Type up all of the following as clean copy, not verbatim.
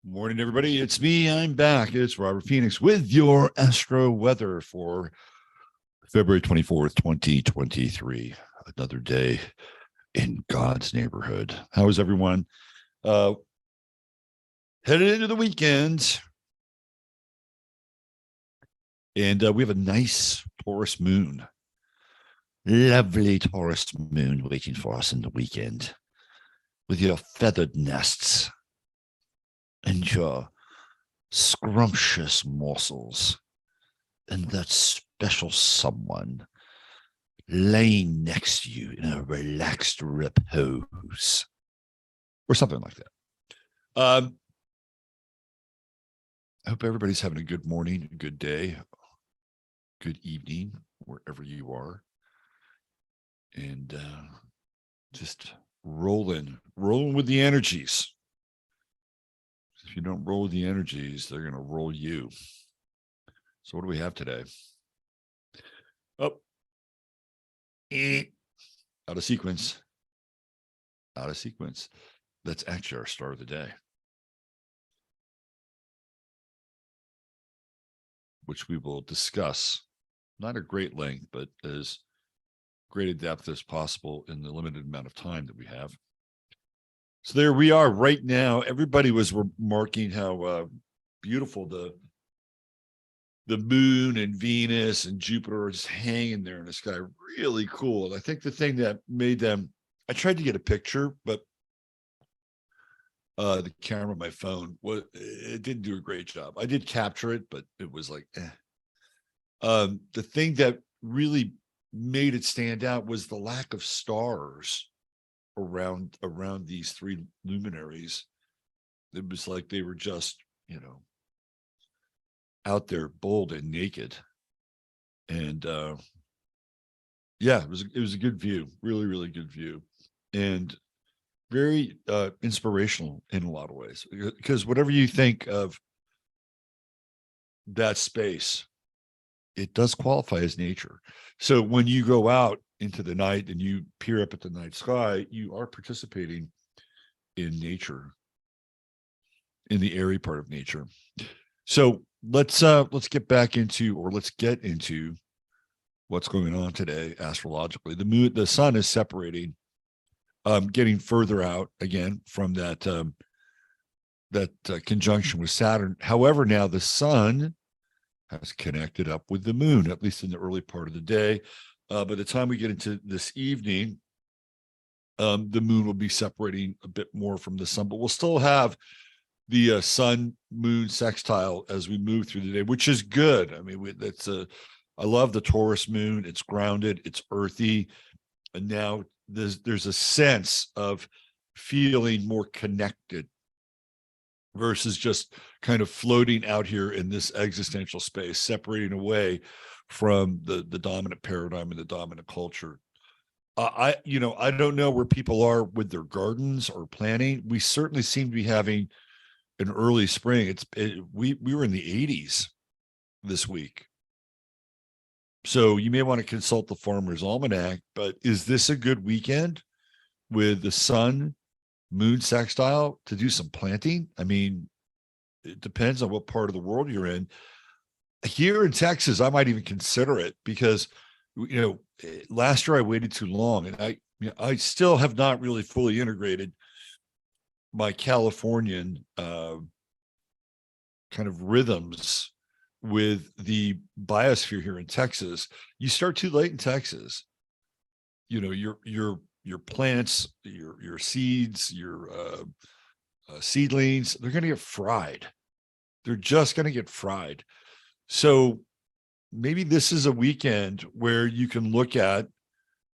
Morning, everybody. It's me. I'm back. It's Robert Phoenix with your Astro Weather for February 24th, 2023. Another day in God's neighborhood. How is everyone? Headed into the weekend. And we have a nice Taurus moon. Lovely Taurus moon waiting for us in the weekend with your feathered nests and your scrumptious morsels and that special someone laying next to you in a relaxed repose or something like that. I hope everybody's having a good morning, a good day, good evening, wherever you are. And just rolling with the energies. If you don't roll with the energies, they're going to roll you. So what do we have today? Oh, out of sequence. Out of sequence. That's actually our star of the day, which we will discuss, not at great length, but as great a depth as possible in the limited amount of time that we have. So there we are right now. Everybody was remarking how beautiful the moon and Venus and Jupiter are just hanging there in the sky. Really cool. And I think the thing that made them, I tried to get a picture, but the camera on my phone, it didn't do a great job. I did capture it, but it was like, the thing that really made it stand out was the lack of stars around these three luminaries. It was like they were just, out there bold and naked. And yeah, it was a good view, really, really good view. And very inspirational in a lot of ways, because whatever you think of that space, it does qualify as nature. So when you go out into the night and you peer up at the night sky, you are participating in nature, in the airy part of nature. So let's get into what's going on today astrologically. The sun is separating, getting further out again from that conjunction with Saturn. However, now the sun has connected up with the moon, at least in the early part of the day. By the time we get into this evening, the moon will be separating a bit more from the sun, but we'll still have the sun moon sextile as we move through the day, which is good. I mean, I love the Taurus moon. It's grounded, it's earthy, and now there's a sense of feeling more connected versus just kind of floating out here in this existential space, separating away from the dominant paradigm and the dominant culture. I don't know where people are with their gardens or planting. We certainly seem to be having an early spring. We were in the 80s this week. So you may want to consult the Farmer's Almanac, but is this a good weekend with the sun moon sextile to do some planting? I mean, it depends on what part of the world you're in. Here in Texas, I might even consider it because, last year I waited too long, and I still have not really fully integrated my Californian kind of rhythms with the biosphere here in Texas. You start too late in Texas. Your plants, your seeds, your seedlings, they're going to get fried. They're just going to get fried. So maybe this is a weekend where you can look at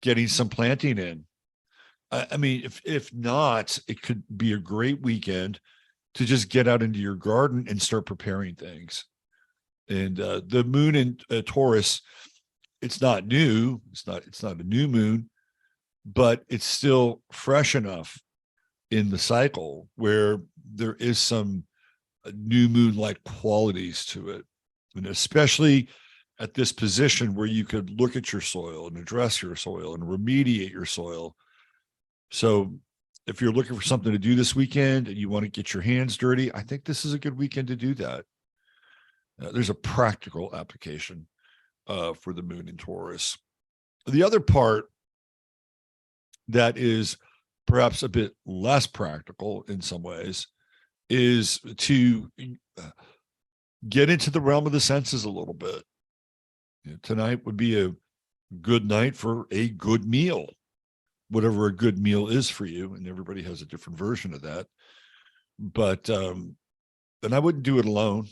getting some planting in. I mean, if not, it could be a great weekend to just get out into your garden and start preparing things. And the moon in Taurus, it's not new. It's not a new moon, but it's still fresh enough in the cycle where there is some new moon-like qualities to it. And especially at this position where you could look at your soil and address your soil and remediate your soil. So if you're looking for something to do this weekend and you want to get your hands dirty, I think this is a good weekend to do that. There's a practical application for the moon in Taurus. The other part that is perhaps a bit less practical in some ways is to get into the realm of the senses a little bit. Tonight would be a good night for a good meal, whatever a good meal is for you. And everybody has a different version of that. But, and I wouldn't do it alone.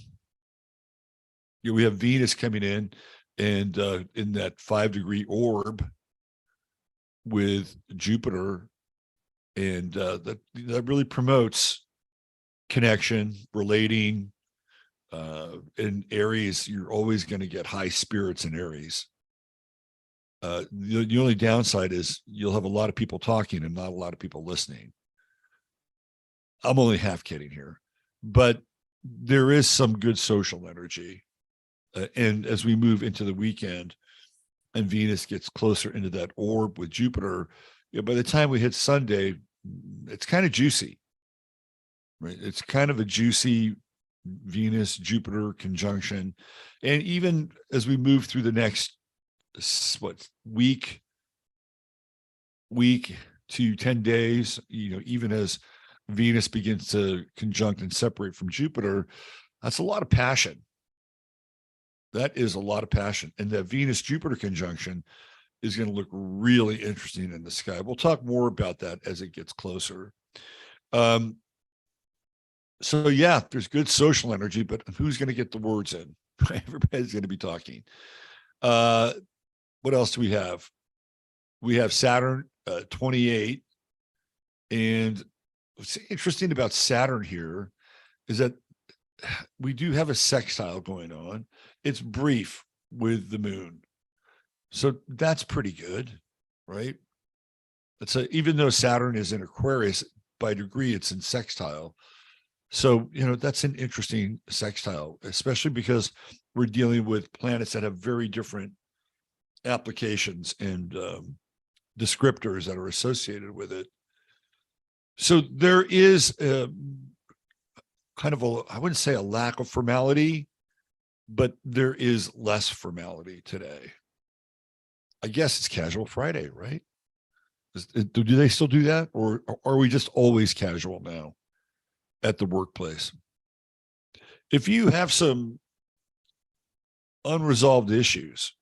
We have Venus coming in and in that 5-degree orb with Jupiter. And that really promotes connection, relating. In Aries, you're always going to get high spirits in Aries. The only downside is you'll have a lot of people talking and not a lot of people listening. I'm only half kidding here, but there is some good social energy. And as we move into the weekend and Venus gets closer into that orb with Jupiter, by the time we hit Sunday, it's kind of juicy, right? It's kind of a juicy Venus Jupiter conjunction. And even as we move through the next week to 10 days, even as Venus begins to conjunct and separate from Jupiter, that's a lot of passion. That is a lot of passion. And that Venus Jupiter conjunction is going to look really interesting in the sky. We'll talk more about that as it gets closer. So yeah, there's good social energy, but who's going to get the words in? Everybody's going to be talking. What else do we have? We have Saturn 28. And what's interesting about Saturn here is that we do have a sextile going on. It's brief with the moon. So that's pretty good, right? Even though Saturn is in Aquarius, by degree, it's in sextile. So, that's an interesting sextile, especially because we're dealing with planets that have very different applications and descriptors that are associated with it. So there is kind of I wouldn't say a lack of formality, but there is less formality today. I guess it's Casual Friday, right? Do they still do that? Or are we just always casual now at the workplace? If you have some unresolved issues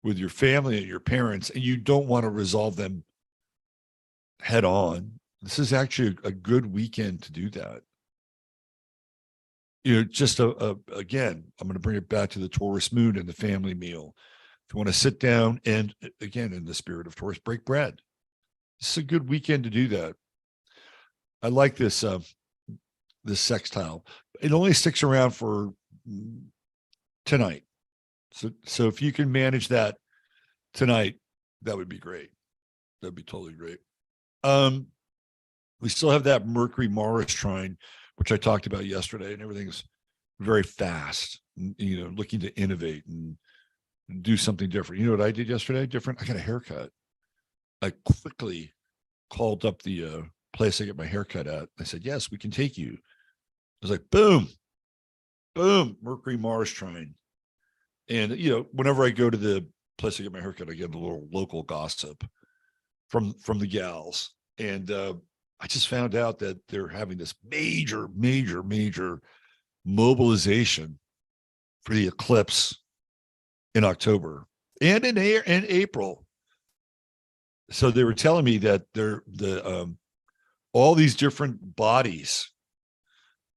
with your family and your parents, and you don't want to resolve them head on, this is actually a good weekend to do that. Just again, I'm going to bring it back to the Taurus moon and the family meal. If you want to sit down and, again, in the spirit of Taurus, break bread. This is a good weekend to do that. I like this this sextile. It only sticks around for tonight. So if you can manage that tonight, that would be great. That'd be totally great. We still have that Mercury-Mars trine, which I talked about yesterday, and everything's very fast, looking to innovate and do something different. You know what I did yesterday? Different. I got a haircut. I quickly called up the place I get my haircut at. I said, yes, we can take you. I was like, boom, Mercury-Mars trine. And, whenever I go to the place I get my haircut, I get a little local gossip from the gals. And I just found out that they're having this major mobilization for the eclipse in October and in April. So they were telling me that all these different bodies,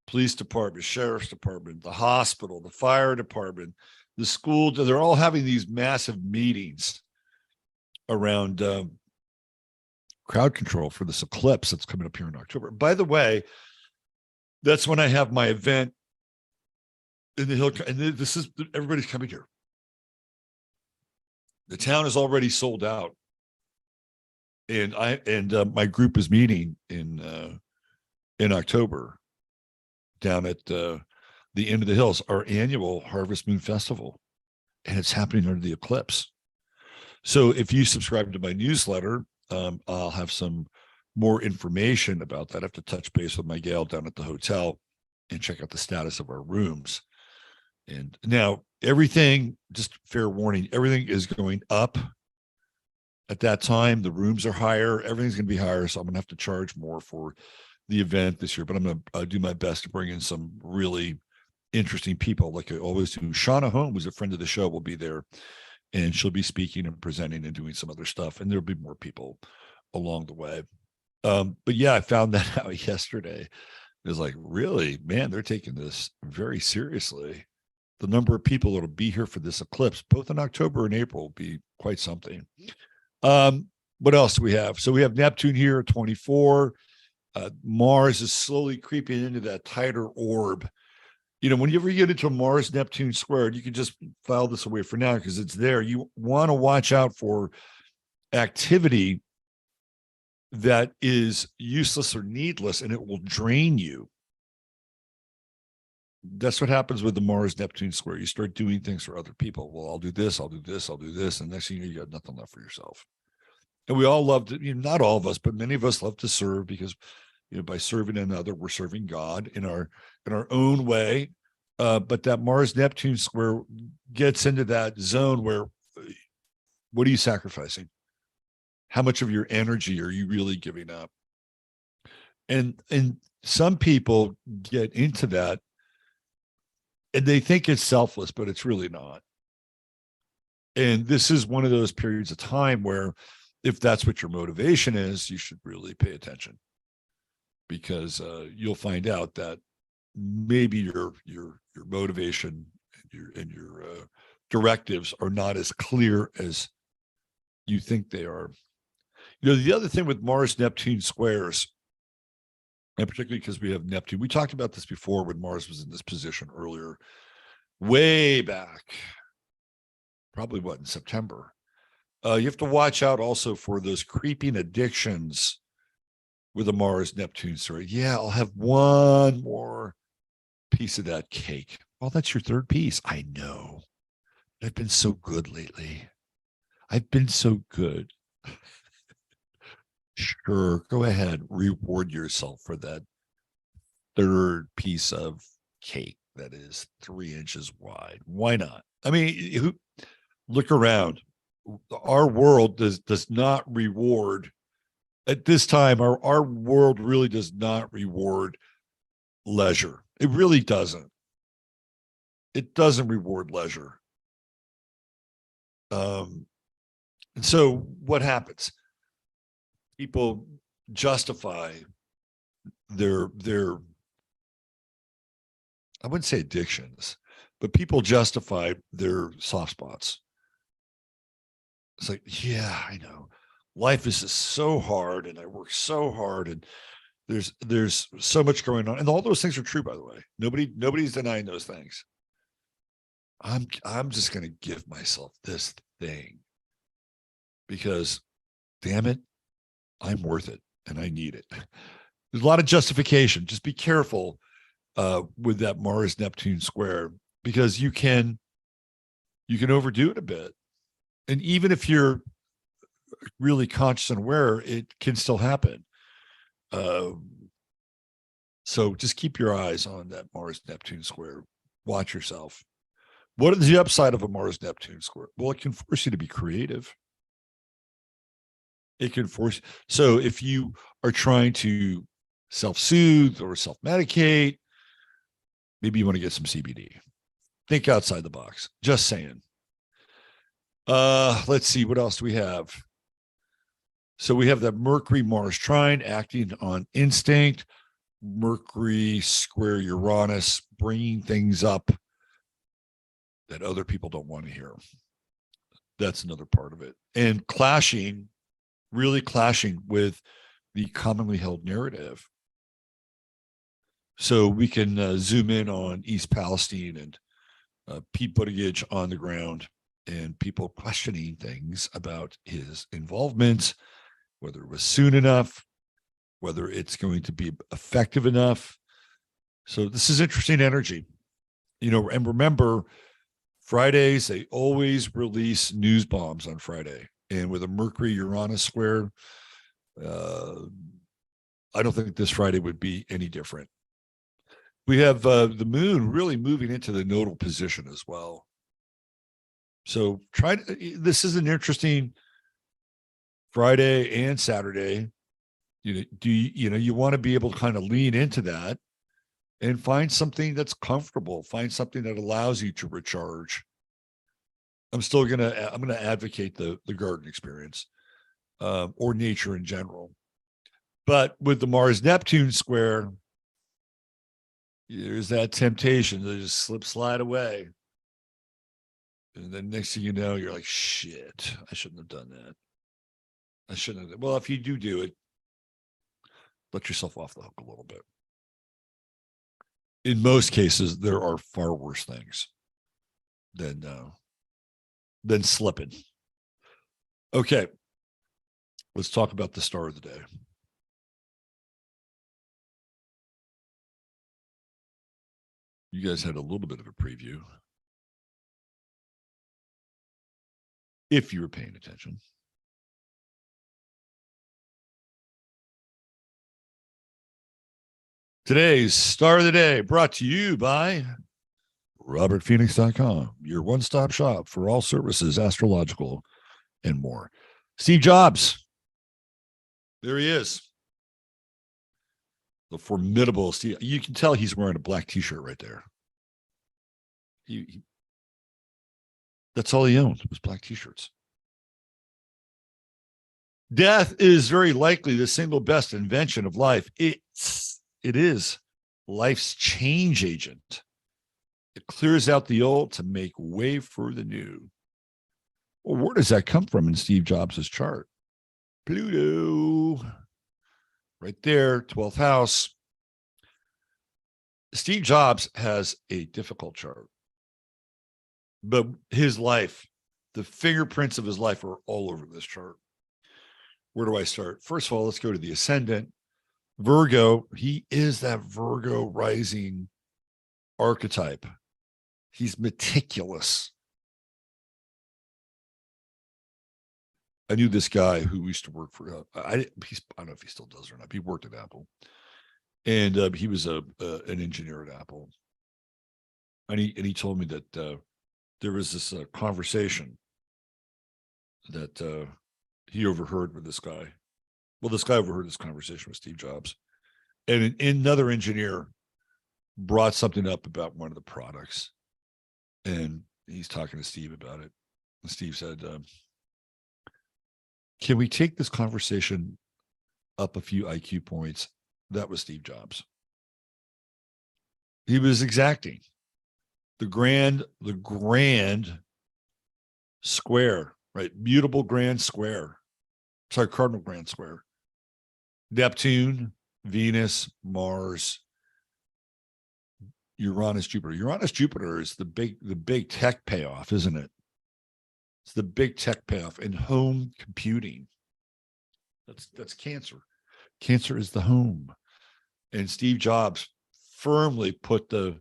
police department, sheriff's department, the hospital, the fire department, the school, they're all having these massive meetings around crowd control for this eclipse that's coming up here in October. By the way, that's when I have my event in the hill, and this is everybody's coming here. The town is already sold out, and my group is meeting in October down at the end of the hills, our annual Harvest Moon Festival, and it's happening under the eclipse. So if you subscribe to my newsletter, I'll have some more information about that, I have to touch base with my gal down at the hotel and check out the status of our rooms. And now everything, just fair warning, everything is going up at that time. The rooms are higher. Everything's going to be higher. So I'm going to have to charge more for the event this year, but I'm going to do my best to bring in some really interesting people like I always do. Shauna Holmes, who's a friend of the show, will be there, and she'll be speaking and presenting and doing some other stuff. And there'll be more people along the way. But yeah, I found that out yesterday. It was like, really, man, they're taking this very seriously. The number of people that'll be here for this eclipse, both in October and April, will be quite something. What else do we have? So we have Neptune here at 24. Mars is slowly creeping into that tighter orb. Whenever you get into a Mars Neptune squared, you can just file this away for now because it's there. You want to watch out for activity that is useless or needless, and it will drain you. That's what happens with the Mars Neptune square. You start doing things for other people. Well, I'll do this, I'll do this, I'll do this. And next thing you got nothing left for yourself. And we all love to, not all of us, but many of us love to serve because, by serving another, we're serving God in our own way. But that Mars Neptune square gets into that zone where, what are you sacrificing? How much of your energy are you really giving up? And some people get into that and they think it's selfless, but it's really not. And this is one of those periods of time where if that's what your motivation is, you should really pay attention, because you'll find out that maybe your motivation and your directives are not as clear as you think they are. The other thing with Mars Neptune squares, and particularly because we have Neptune, we talked about this before when Mars was in this position earlier, way back, probably in September. You have to watch out also for those creeping addictions with a Mars Neptune story. Yeah, I'll have one more piece of that cake. Well, that's your third piece. I know. I've been so good lately. I've been so good. Sure, go ahead, reward yourself for that third piece of cake that is 3 inches wide. Why not? I mean, look around. Our world does not reward at this time. Our world really does not reward leisure. It really doesn't. It doesn't reward leisure. And so what happens? People justify their I wouldn't say addictions, but people justify their soft spots. It's like, yeah, I know. Life is just so hard and I work so hard and there's so much going on. And all those things are true, by the way. Nobody's denying those things. I'm just going to give myself this thing because, damn it, I'm worth it and I need it. There's a lot of justification. Just be careful with that Mars Neptune square, because you can overdo it a bit. And even if you're really conscious and aware, it can still happen. So just keep your eyes on that Mars Neptune square. Watch yourself. What is the upside of a Mars Neptune square? Well, it can force you to be creative. It can force. So if you are trying to self-soothe or self-medicate, maybe you want to get some CBD. Think outside the box. Just saying. Let's see. What else do we have? So we have that Mercury Mars trine acting on instinct. Mercury square Uranus, bringing things up that other people don't want to hear. That's another part of it. And really clashing with the commonly held narrative. So we can zoom in on East Palestine and Pete Buttigieg on the ground and people questioning things about his involvement, whether it was soon enough, whether it's going to be effective enough. So this is interesting energy, and remember, Fridays, they always release news bombs on Friday. And with a Mercury Uranus square, I don't think this Friday would be any different. We have the moon really moving into the nodal position as well. So this is an interesting Friday and Saturday. You want to be able to kind of lean into that and find something that's comfortable, find something that allows you to recharge. I'm gonna advocate the garden experience, or nature in general. But with the Mars Neptune square, there's that temptation to just slide away. And then next thing you know, you're like, shit, I shouldn't have done that. I shouldn't have. Well, if you do it, let yourself off the hook a little bit. In most cases, there are far worse things than slipping. Okay, let's talk about the star of the day. You guys had a little bit of a preview, if you were paying attention. Today's star of the day brought to you by RobertPhoenix.com, your one-stop shop for all services astrological and more. Steve Jobs. There he is. The formidable Steve. You can tell he's wearing a black t-shirt right there. That's all he owned was black t-shirts. Death is very likely the single best invention of life. It is life's change agent. It clears out the old to make way for the new. Well, where does that come from in Steve Jobs' chart? Pluto. Right there, 12th house. Steve Jobs has a difficult chart. But his life, the fingerprints of his life are all over this chart. Where do I start? First of all, let's go to the ascendant. Virgo, he is that Virgo rising archetype. He's meticulous. I knew this guy who used to work for, I don't know if he still does or not. He worked at Apple. And he was an engineer at Apple. And he told me that there was this conversation that he overheard with this guy. Well, this guy overheard this conversation with Steve Jobs. And another engineer brought something up about one of the products. And he's talking to Steve about it. And Steve said, can we take this conversation up a few IQ points? That was Steve Jobs. He was exacting. The grand square, right? Mutable grand square. Sorry, cardinal grand square. Neptune, Venus, Mars, Uranus, Jupiter. Uranus, Jupiter is the big tech payoff, isn't it? It's the big tech payoff in home computing. That's Cancer. Cancer is the home. And Steve Jobs firmly put the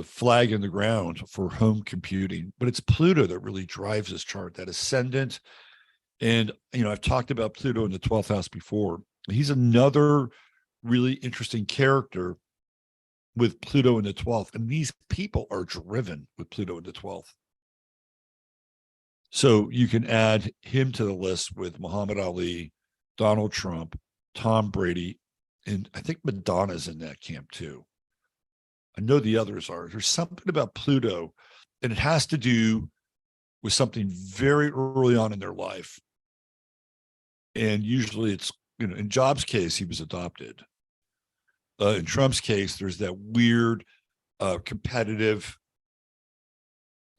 flag in the ground for home computing. But it's Pluto that really drives this chart, that ascendant. And, I've talked about Pluto in the 12th house before. He's another really interesting character with Pluto in the 12th. And these people are driven with Pluto in the 12th. So you can add him to the list with Muhammad Ali, Donald Trump, Tom Brady, and I think Madonna's in that camp too. I know the others are. There's something about Pluto, and it has to do with something very early on in their life. And usually it's, in Jobs' case, he was adopted. In Trump's case, there's that weird competitive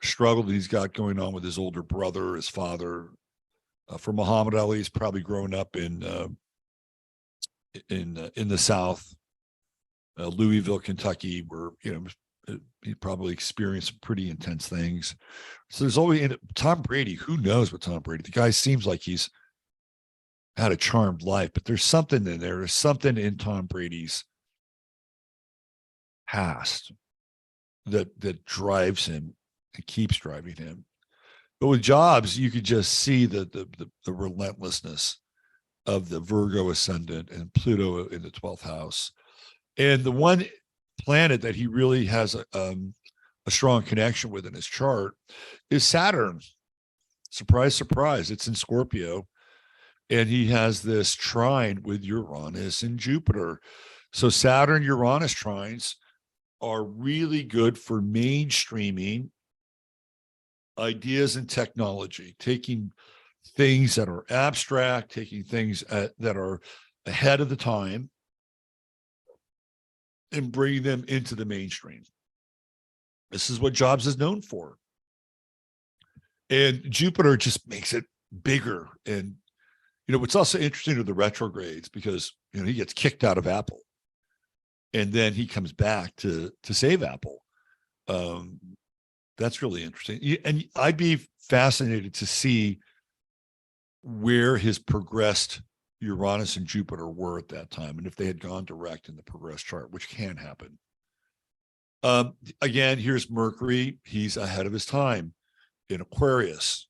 struggle that he's got going on with his older brother, his father. For Muhammad Ali, he's probably grown up in the South, Louisville, Kentucky, where he probably experienced some pretty intense things. So there's always Tom Brady. Who knows what Tom Brady? The guy seems like he's had a charmed life, but there's something in there. There's something in Tom Brady's past that drives him and keeps driving him. But with Jobs, you could just see the relentlessness of the Virgo ascendant and Pluto in the 12th house. And the one planet that he really has a strong connection with in his chart is Saturn. Surprise, surprise. It's in Scorpio. And he has this trine with Uranus and Jupiter. So Saturn Uranus trines are really good for mainstreaming ideas and technology, taking things that are abstract, taking things that are ahead of the time and bringing them into the mainstream. This is what Jobs is known for. And Jupiter just makes it bigger. And, what's also interesting are the retrogrades, because, he gets kicked out of Apple and then he comes back to save Apple. That's really interesting. And I'd be fascinated to see where his progressed Uranus and Jupiter were at that time, and if they had gone direct in the progressed chart, which can happen. Again, here's Mercury. He's ahead of his time in Aquarius.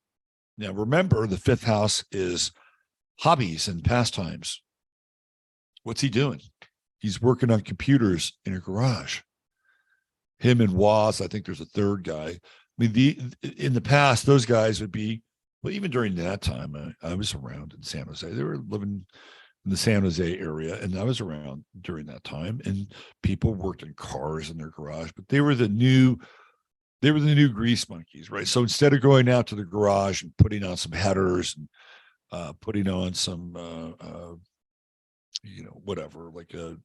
Now, remember, the 5th house is hobbies and pastimes. What's he doing? He's working on computers in a garage. Him and Woz, I think there's a third guy. I mean, in the past, those guys would be, well, even during that time, I was around in San Jose. They were living in the San Jose area, and I was around during that time. And people worked in cars in their garage, but they were the new grease monkeys, right? So instead of going out to the garage and putting on some headers and putting on some, whatever, like a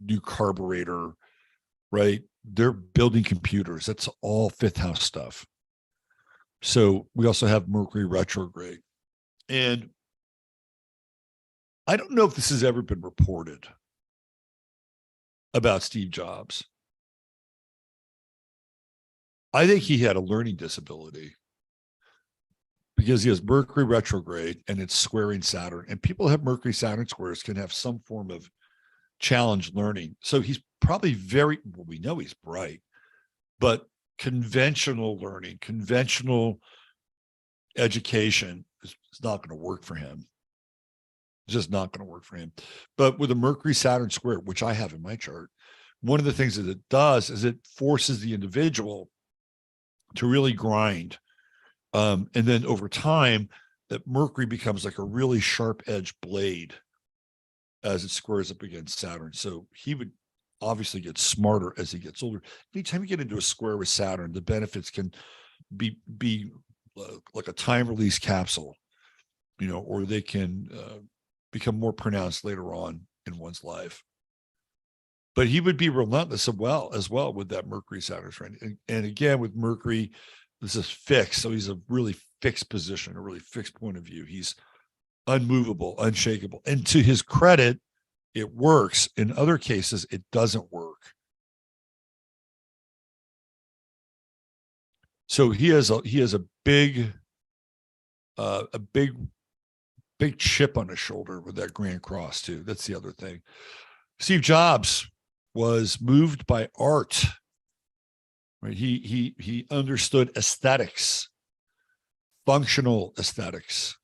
new carburetor, right? They're building computers. That's all 5th house stuff. So we also have Mercury retrograde. And I don't know if this has ever been reported about Steve Jobs. I think he had a learning disability because he has Mercury retrograde and it's squaring Saturn. And people who have Mercury Saturn squares can have some form of challenge learning. So he's probably we know he's bright, but conventional learning, conventional education is not going to work for him. It's just not going to work for him. But with a Mercury Saturn square, which I have in my chart, one of the things that it does is it forces the individual to really grind. And then over time, that Mercury becomes like a really sharp edged blade as it squares up against Saturn. So he would obviously get smarter as he gets older. Anytime you get into a square with Saturn, the benefits can be like a time release capsule, or they can become more pronounced later on in one's life. But he would be relentless as well with that Mercury Saturn trend. And again, with Mercury, this is fixed. So he's a really fixed position, a really fixed point of view. He's unmovable, unshakable. And to his credit, it works. In other cases, it doesn't work. So he has a big chip on his shoulder with that Grand Cross too. That's the other thing. Steve Jobs was moved by art. Right? He understood aesthetics, functional aesthetics.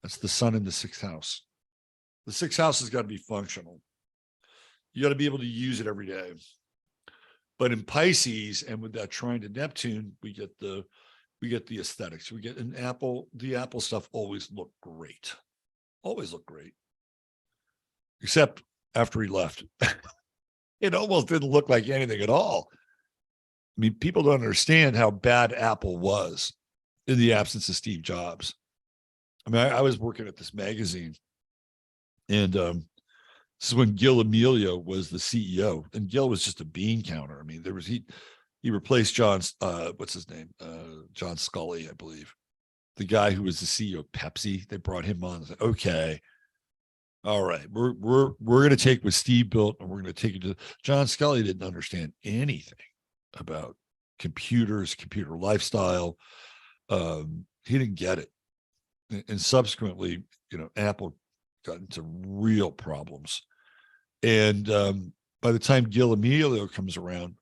That's the sun in the 6th house. The 6th house has got to be functional. You got to be able to use it every day. But in Pisces, and with that trine to Neptune, we get the aesthetics. We get the Apple stuff always looked great. Always looked great. Except after he left. It almost didn't look like anything at all. I mean, people don't understand how bad Apple was in the absence of Steve Jobs. I mean, I was working at this magazine, and this is when Gil Amelio was the CEO, and Gil was just a bean counter. I mean, he replaced what's his name? John Scully, I believe, the guy who was the CEO of Pepsi. They brought him on and said, okay, all right, we're going to take what Steve built and we're going to take it to John Scully. Didn't understand anything about computers, computer lifestyle. He didn't get it. And subsequently, Apple got into real problems. And by the time Gil Amelio comes around,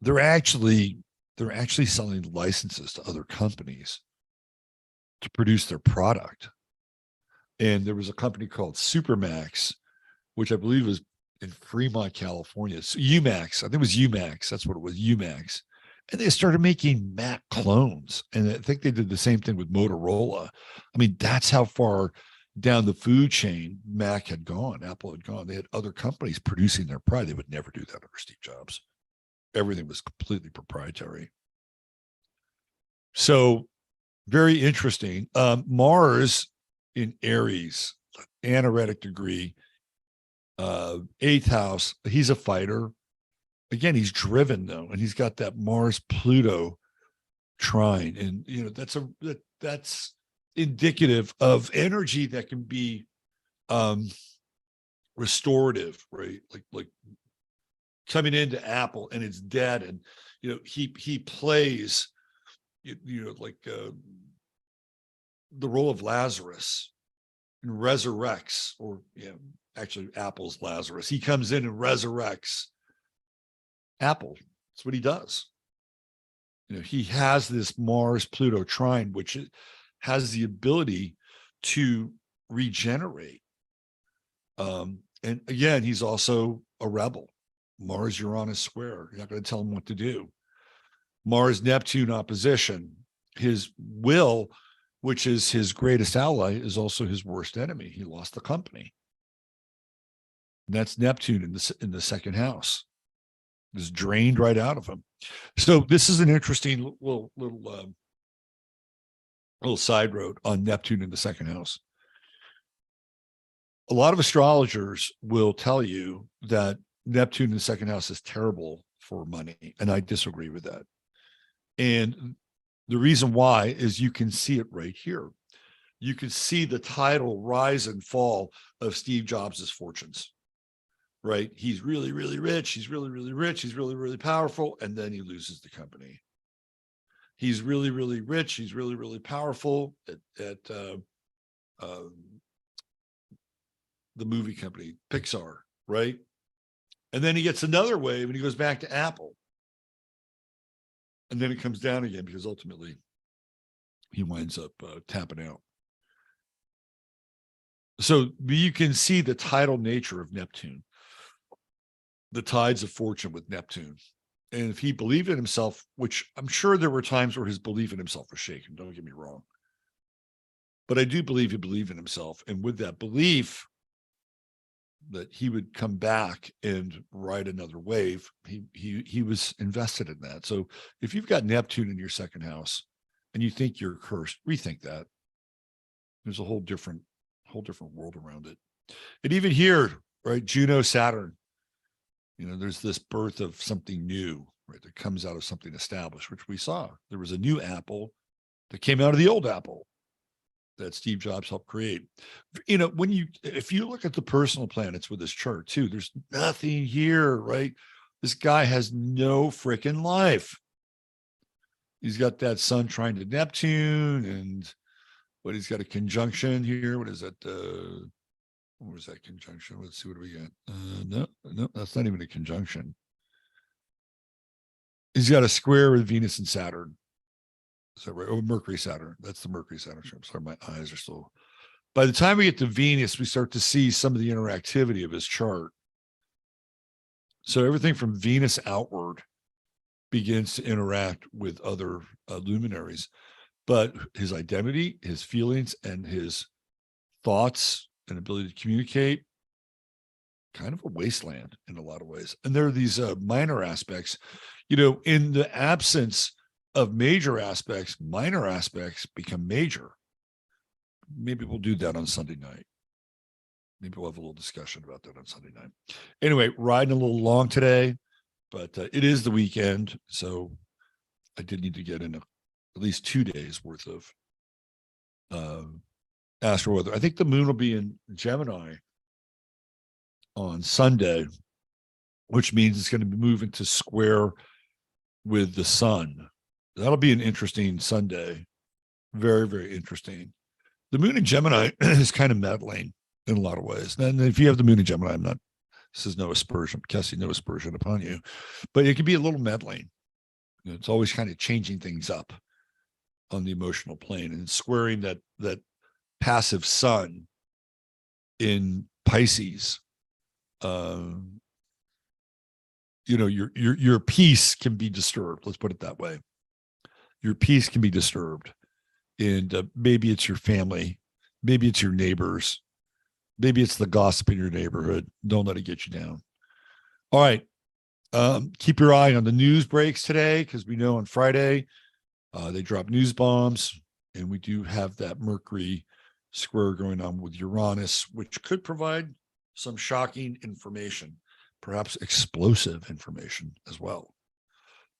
they're actually selling licenses to other companies to produce their product. And there was a company called Supermax, which I believe was in Fremont, California. So UMax, I think it was UMax. That's what it was, UMax. And they started making Mac clones. And I think they did the same thing with Motorola. I mean, that's how far down the food chain Mac had gone, Apple had gone. They had other companies producing their product. They would never do that under Steve Jobs. Everything was completely proprietary. So very interesting. Mars in Aries, anaretic degree, eighth house. He's a fighter. Again, he's driven though, and he's got that Mars Pluto trine, and you know that's indicative of energy that can be restorative, right? Like coming into Apple and it's dead, and you know he plays like the role of Lazarus and resurrects, or actually Apple's Lazarus. He comes in and resurrects Apple. That's what he does. You know, he has this Mars Pluto trine, which has the ability to regenerate. And again, he's also a rebel. Mars Uranus square. You're not going to tell him what to do. Mars Neptune opposition. His will, which is his greatest ally, is also his worst enemy. He lost the company. And that's Neptune in the second house. Is drained right out of him. So this is an interesting little side road on Neptune in the second house. A lot of astrologers will tell you that Neptune in the second house is terrible for money, and I disagree with that. And the reason why is you can see it right here. You can see the tidal rise and fall of Steve Jobs' fortunes. Right? He's really, really rich. He's really, really rich. He's really, really powerful. And then he loses the company. He's really, really rich. He's really, really powerful at the movie company, Pixar, right? And then he gets another wave and he goes back to Apple. And then it comes down again because ultimately he winds up tapping out. So you can see the tidal nature of Neptune. The tides of fortune with Neptune. And if he believed in himself, which I'm sure there were times where his belief in himself was shaken, don't get me wrong. But I do believe he believed in himself. And with that belief that he would come back and ride another wave, he was invested in that. So if you've got Neptune in your second house and you think you're cursed, rethink that. There's a whole different world around it. And even here, right, Juno, Saturn, you know, there's this birth of something new, right, that comes out of something established, which we saw. There was a new Apple that came out of the old Apple that Steve Jobs helped create. You know, if you look at the personal planets with this chart too, there's nothing here, right? This guy has no freaking life. He's got that sun trying to Neptune, and what he's got a conjunction here. What is that? What was that conjunction? Let's see, what do we got? No, that's not even a conjunction. He's got a square with Venus and Saturn. Is that right? Oh, Mercury, Saturn. That's the Mercury, Saturn. I'm sorry, my eyes are still. By the time we get to Venus, we start to see some of the interactivity of his chart. So everything from Venus outward begins to interact with other luminaries. But his identity, his feelings, and his thoughts and ability to communicate, kind of a wasteland in a lot of ways. And there are these minor aspects, you know, in the absence of major aspects, minor aspects become major. Maybe we'll do that on Sunday night. Maybe we'll have a little discussion about that on Sunday night. Anyway, riding a little long today, but it is the weekend. So I did need to get in at least 2 days worth of Astro Weather. I think the moon will be in Gemini on Sunday, which means it's going to be moving to square with the sun. That'll be an interesting Sunday. Very, very interesting. The moon in Gemini is kind of meddling in a lot of ways. And if you have the moon in Gemini, this is no aspersion, Cassie, no aspersion upon you, but it can be a little meddling. You know, it's always kind of changing things up on the emotional plane and squaring that passive sun in Pisces, your peace can be disturbed. Let's put it that way. Your peace can be disturbed, and maybe it's your family, maybe it's your neighbors, maybe it's the gossip in your neighborhood. Don't let it get you down. All right. Keep your eye on the news breaks today, because we know on Friday they drop news bombs, and we do have that Mercury square going on with Uranus, which could provide some shocking information, perhaps explosive information as well.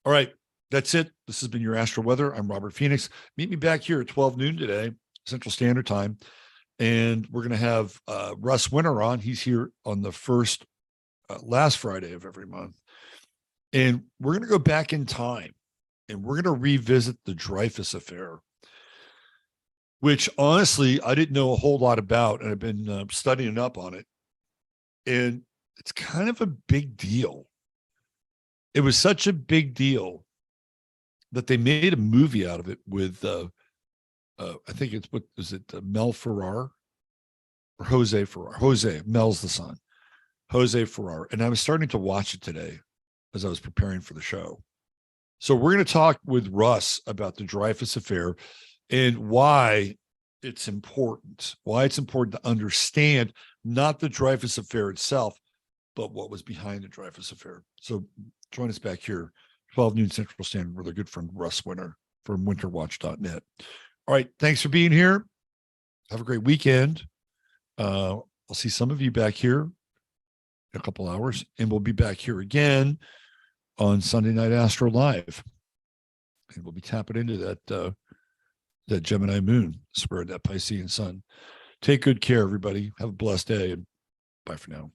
All right, that's it. This has been your Astro Weather. I'm Robert Phoenix. Meet me back here at 12 noon today, Central Standard Time. And we're going to have Russ Winter on. He's here on the first, last Friday of every month. And we're going to go back in time, and we're going to revisit the Dreyfus affair, which honestly, I didn't know a whole lot about, and I've been studying up on it. And it's kind of a big deal. It was such a big deal that they made a movie out of it with, I think it's, what is it, Mel Ferrar or Jose Ferrar? Jose, Mel's the son. Jose Ferrar. And I was starting to watch it today as I was preparing for the show. So we're going to talk with Russ about the Dreyfus affair and why it's important to understand not the Dreyfus affair itself, but what was behind the Dreyfus affair. So join us back here, 12 noon Central Standard, with our good friend Russ Winter from winterwatch.net. All right. Thanks for being here. Have a great weekend. I'll see some of you back here in a couple hours, and we'll be back here again on Sunday Night Astro Live. And we'll be tapping into that Gemini moon square that Piscean sun. Take good care, everybody. Have a blessed day, and bye for now.